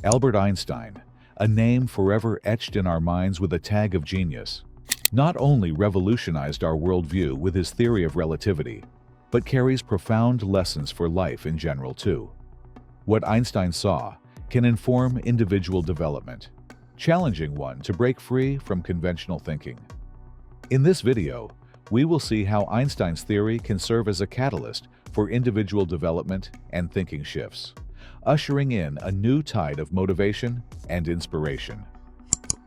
Albert Einstein, a name forever etched in our minds with a tag of genius, not only revolutionized our worldview with his theory of relativity, but carries profound lessons for life in general too. What Einstein saw can inform individual development, challenging one to break free from conventional thinking. In this video, we will see how Einstein's theory can serve as a catalyst for individual development and thinking shifts, ushering in a new tide of motivation and inspiration.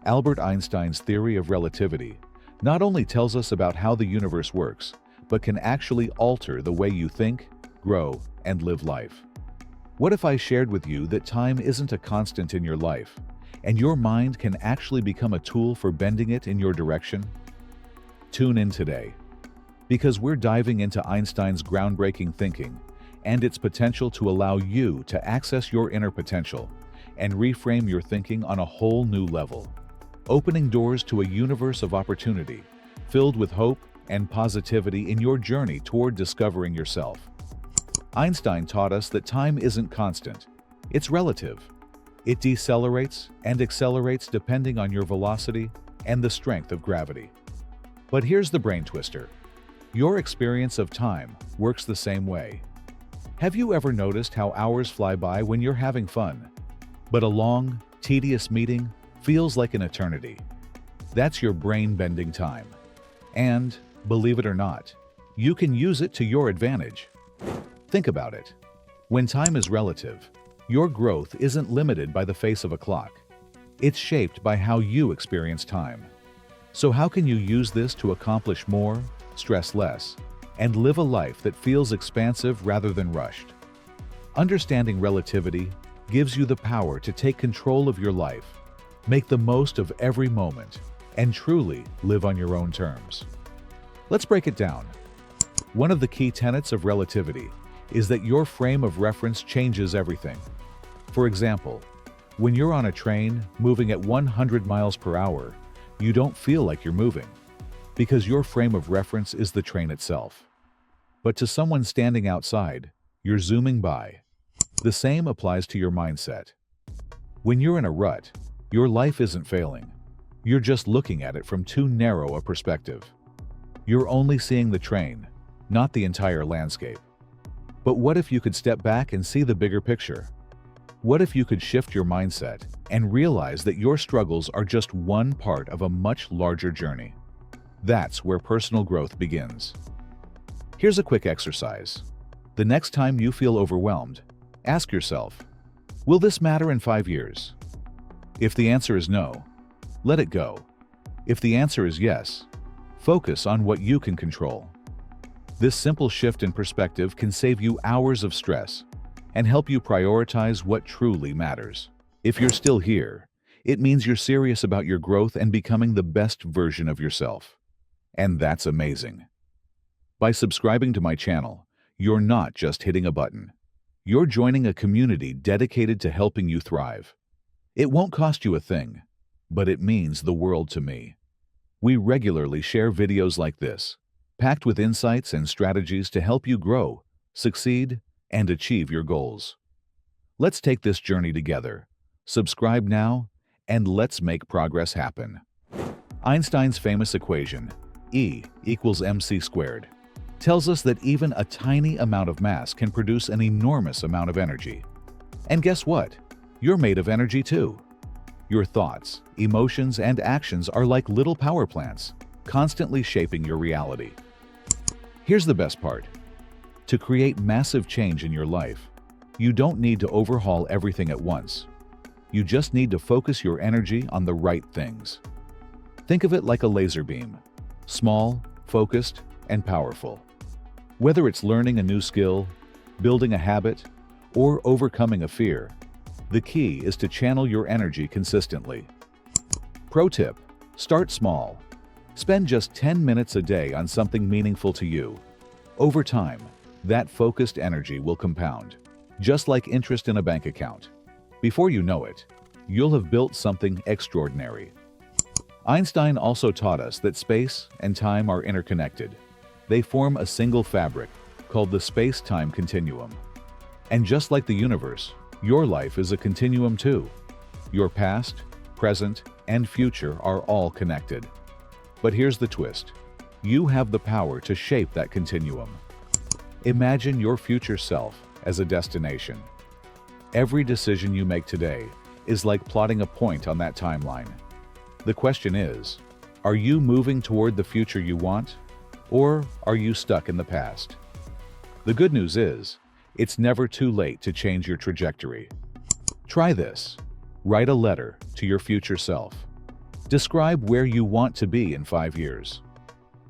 Albert Einstein's theory of relativity not only tells us about how the universe works, but can actually alter the way you think, grow, and live life. What if I shared with you that time isn't a constant in your life, and your mind can actually become a tool for bending it in your direction? Tune in today, because we're diving into Einstein's groundbreaking thinking and its potential to allow you to access your inner potential and reframe your thinking on a whole new level, opening doors to a universe of opportunity filled with hope and positivity in your journey toward discovering yourself. Einstein taught us that time isn't constant, it's relative. It decelerates and accelerates depending on your velocity and the strength of gravity. But here's the brain twister. Your experience of time works the same way. Have you ever noticed how hours fly by when you're having fun, but a long, tedious meeting feels like an eternity? That's your brain bending time. And, believe it or not, you can use it to your advantage. Think about it. When time is relative, your growth isn't limited by the face of a clock. It's shaped by how you experience time. So how can you use this to accomplish more, stress less, and live a life that feels expansive rather than rushed? Understanding relativity gives you the power to take control of your life, make the most of every moment, and truly live on your own terms. Let's break it down. One of the key tenets of relativity is that your frame of reference changes everything. For example, when you're on a train moving at 100 miles per hour, you don't feel like you're moving, because your frame of reference is the train itself. But to someone standing outside, you're zooming by. The same applies to your mindset. When you're in a rut, your life isn't failing. You're just looking at it from too narrow a perspective. You're only seeing the train, not the entire landscape. But what if you could step back and see the bigger picture? What if you could shift your mindset and realize that your struggles are just one part of a much larger journey? That's where personal growth begins. Here's a quick exercise. The next time you feel overwhelmed, ask yourself, will this matter in 5 years? If the answer is no, let it go. If the answer is yes, focus on what you can control. This simple shift in perspective can save you hours of stress and help you prioritize what truly matters. If you're still here, it means you're serious about your growth and becoming the best version of yourself. And that's amazing. By subscribing to my channel, you're not just hitting a button. You're joining a community dedicated to helping you thrive. It won't cost you a thing, but it means the world to me. We regularly share videos like this, packed with insights and strategies to help you grow, succeed, and achieve your goals. Let's take this journey together. Subscribe now, and let's make progress happen. Einstein's famous equation, E equals mc squared, tells us that even a tiny amount of mass can produce an enormous amount of energy. And guess what? You're made of energy too. Your thoughts, emotions, and actions are like little power plants, constantly shaping your reality. Here's the best part. To create massive change in your life, you don't need to overhaul everything at once. You just need to focus your energy on the right things. Think of it like a laser beam, small, focused, and powerful. Whether it's learning a new skill, building a habit, or overcoming a fear, the key is to channel your energy consistently. Pro tip: start small. Spend just 10 minutes a day on something meaningful to you. Over time, that focused energy will compound, just like interest in a bank account. Before you know it, you'll have built something extraordinary. Einstein also taught us that space and time are interconnected. They form a single fabric called the space-time continuum. And just like the universe, your life is a continuum too. Your past, present, and future are all connected. But here's the twist. You have the power to shape that continuum. Imagine your future self as a destination. Every decision you make today is like plotting a point on that timeline. The question is, are you moving toward the future you want, or are you stuck in the past? The good news is, it's never too late to change your trajectory. Try this. Write a letter to your future self. Describe where you want to be in 5 years.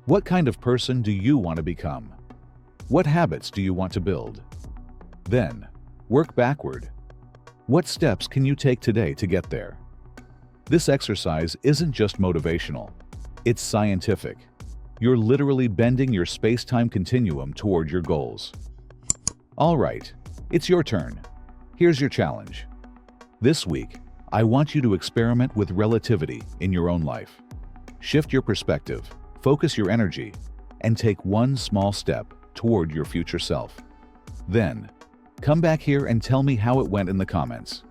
What kind of person do you want to become? What habits do you want to build? Then, work backward. What steps can you take today to get there? This exercise isn't just motivational. It's scientific. You're literally bending your space-time continuum toward your goals. All right, it's your turn. Here's your challenge. This week, I want you to experiment with relativity in your own life. Shift your perspective, focus your energy, and take one small step toward your future self. Then, come back here and tell me how it went in the comments.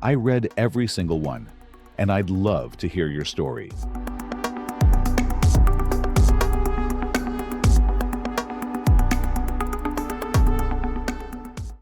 I read every single one, and I'd love to hear your story.